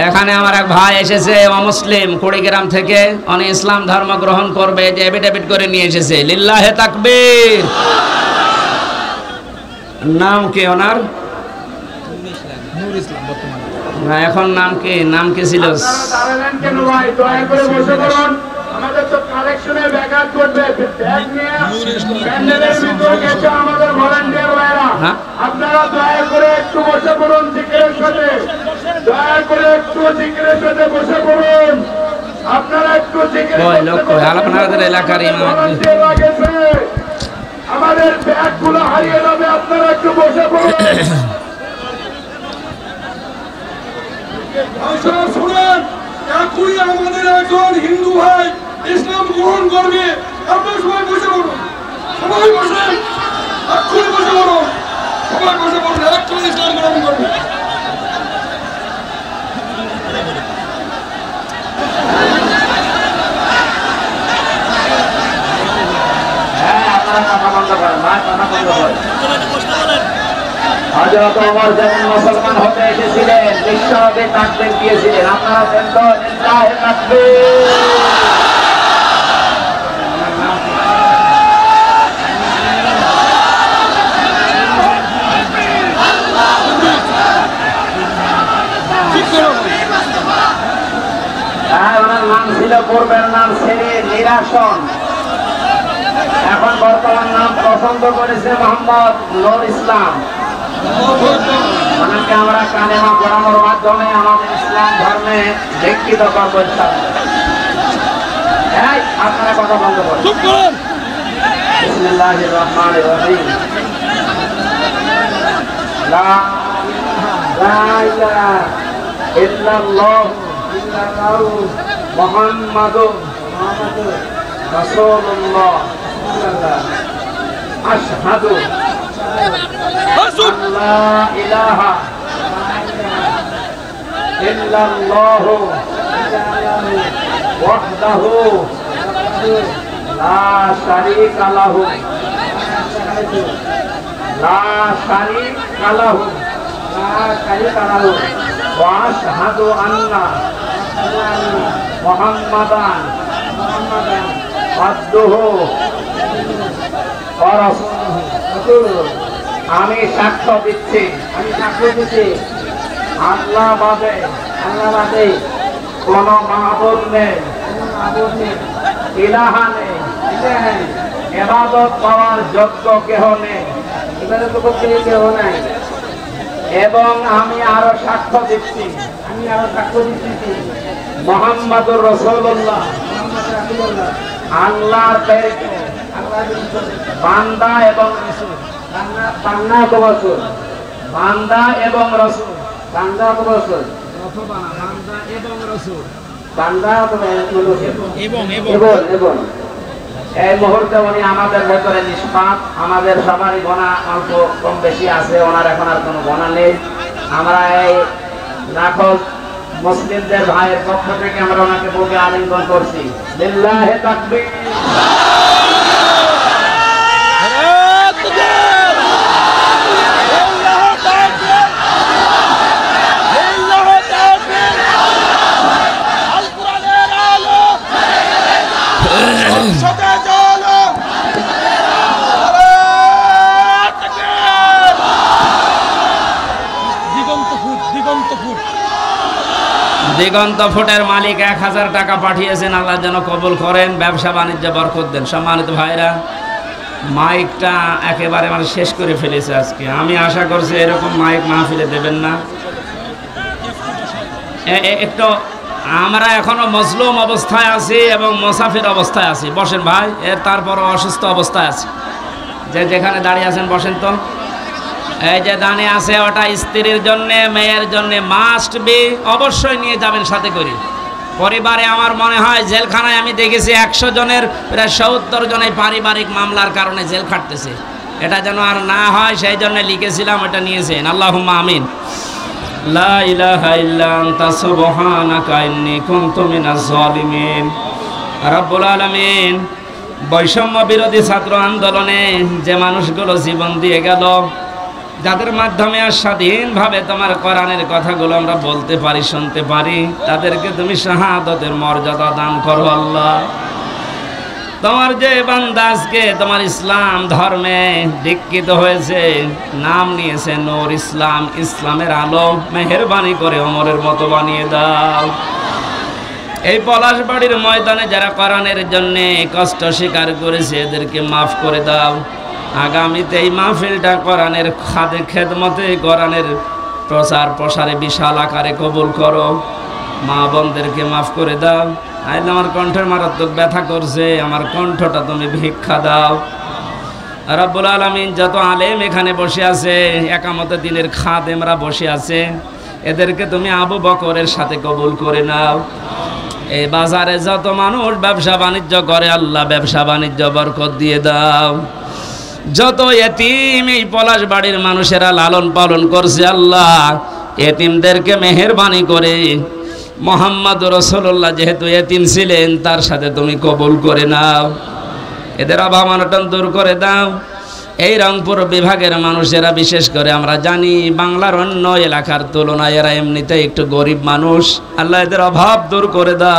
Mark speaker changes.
Speaker 1: এখানে আমার এক ভাই এসেছে অমুসলিম কুড়িগ্রাম থেকে, উনি ইসলাম ধর্ম গ্রহণ করবে, যে এফিডেভিট করে নিয়ে এসেছে। লিল্লাহে তাকবীর। নাম কি ওনার?
Speaker 2: নূর ইসলাম বর্তমানে।
Speaker 1: না, এখন নাম কি? নাম কি ছিল?
Speaker 3: আমাদের তো কালেকশনের ব্যাঘাত করবে, ব্যাগ নিয়ে প্যান্ডেলের ভিতরে গেছে আমাদের ভলান্টিয়ার ভাইরা। আপনারা দয়া করে একটু বসে পড়ুন জিকিরের সাথে, দয়া করে একটু জিকিরের সাথে বসে পড়ুন। আপনারা একটু জিকির
Speaker 1: আপনাদের এলাকার
Speaker 3: আমাদের ব্যাগগুলো হারিয়ে যাবে, আপনারা একটু বসে পড়ুন। শুনেন, এখনই আমাদের একজন হিন্দু ভাই ইসলাম গ্রহণ করবে। আপনারা সবাই বসে পড়ুন, সবাই বসেন, এখনই বসে পড়ুন, সবাই বসে পড়ুন, এখনই ইসলাম গ্রহণ করবে। হযরত ওমর যখন মুসলমান হতে এসেছিলেন, বিশ্বনবী তাকবীর দিয়েছিলেন। আপনারা দেন তো লিল্লাহি তাকবীর। ওনার নাম ছিল, পূর্বের নাম সেলিম নিরাসন, এখন বর্তমান নাম পছন্দ করেছে মোহাম্মদ নূর ইসলাম। ওনাকে আমরা কালেমা পড়ানোর মাধ্যমে আমাদের ইসলাম ধর্মে দীক্ষিত করবো। আপনারা কথা বন্ধ করুন। বিসমিল্লাহির রহমানির রহিম। লা ইলাহা ইল্লাল্লাহ মুহাম্মাদুর রাসূলুল্লাহ আশহাদু আল্লা ইলাহা ইল্লাল্লাহু ওয়াহদাহু লা শারীকা লাহু ওয়া আশহাদু আন্না মুহাম্মাদান আবদুহু ওয়া রাসূলুহু। আমি সাক্ষ্য দিচ্ছি, আল্লাহ বাদে কোন মাবুদ নেই, ইলাহা নেই, ইবাদত করার যোগ্য কেহ নেই, এবং আমি আরো সাক্ষ্য দিচ্ছি মুহাম্মাদুর রাসূলুল্লাহ আল্লাহর প্রেরিত বান্দা এবং রাসূল। বান্দা এবং রাসূল, এই মুহূর্তে উনি আমাদের ভেতরে নিষ্পাপ। আমাদের সবারই গোনা অল্প কম বেশি আছে, ওনার এখন আর কোনো গোনা নেই। আমরা এই লাখো মুসলিমদের ভাইয়ের পক্ষ থেকে আমরা ওনাকে বুকে আলিঙ্গন করছি। লিল্লাহি তাকবীর।
Speaker 1: দিগন্ত ফুটের মালিক 1000 টাকা পাঠিয়েছেন, আল্লাহ যেন কবুল করেন, ব্যবসা বাণিজ্য বরকত দেন। সম্মানিত ভাইরা, মাইকটা একেবারে শেষ করে ফেলেছে আজকে। আমি আশা করছি এরকম মাইক মাহফিলে দেবেন না। একটু আমরা এখনো মজলুম অবস্থায় আছি এবং মুসাফির অবস্থায় আছি। বসেন ভাই, তারপরও অসুস্থ অবস্থায় আছে। যেখানে দাঁড়িয়ে আছেন বসেন তো। এই যে দাঁড়িয়ে আছে, ওটা স্ত্রীর জন্য, মেয়ের জন্য মাস্ট বি, অবশ্যই নিয়ে যাবেন সাথে করে। পরিবারে আমার মনে হয় জেলখানায় আমি দেখেছি 100 জনের প্রায় 70 জনের পারিবারিক মামলার কারণে জেল খাটতেছে। এটা যেন আর না হয় সেই জন্য লিখেছিলাম, এটা নিয়েছেন। আল্লাহুম্মা আমিন। লা ইলাহা ইল্লা আনতা সুবহানাকা ইন্নী কুনতু মিনাজ জালিমিন। রব্বুল আলামিন, বৈষম্য বিরোধী ছাত্র আন্দোলনে যে মানুষগুলো জীবন দিয়ে গেল, যাদের মাধ্যমে আর স্বাধীনভাবে তোমার কোরআনের কথাগুলো আমরা বলতে পারি, শুনতে পারি, তাদেরকে তুমি শাহাদাতের মর্যাদা দান করো আল্লাহ। তোমার যে বান্দা আজকে তোমার ইসলাম ধর্মে দীক্ষিত হয়েছে, নাম নিয়েছে নূর ইসলাম, ইসলামের আলো, মেহেরবানি করে ওমরের মতো বানিয়ে দাও। এই পলাশবাড়ির ময়দানে যারা কোরআনের জন্য কষ্ট স্বীকার করেছে এদেরকে মাফ করে দাও। আগামীতে এই মাহফিলটা কোরআনের খেদমতে, কোরআনের প্রচার প্রসারে বিশাল আকারে কবুল করো। মা বোনদেরকে মাফ করে দাও। আজ আমার কণ্ঠের মারাত্মক ব্যথা করছে, আমার কণ্ঠটা তুমি ভিক্ষা দাও। রব্বুল আলামিন যত আলেম এখানে বসে আছে, একামতে দিনের খাদেমরা বসে আছে, এদেরকে তুমি আবু বকরের সাথে কবুল করে নাও। এই বাজারে যত মানুষ ব্যবসা বাণিজ্য করে আল্লাহ ব্যবসা বাণিজ্য বরকত দিয়ে দাও। যত এতিম এই পলাশবাড়ির মানুষেরা লালন পালন করছে আল্লাহ, এতিমদেরকে মেহেরবানি করে মুহাম্মদ রাসূলুল্লাহ যেহেতু এতিম ছিলেন তার সাথে তুমি কবুল করে নাও। এদের অভাব অনটন দূর করে দাও। এই রংপুর বিভাগের মানুষেরা বিশেষ করে আমরা জানি বাংলার অন্য এলাকার তুলনায় এরা এমনিতে একটু গরিব মানুষ, আল্লাহ এদের অভাব দূর করে দাও।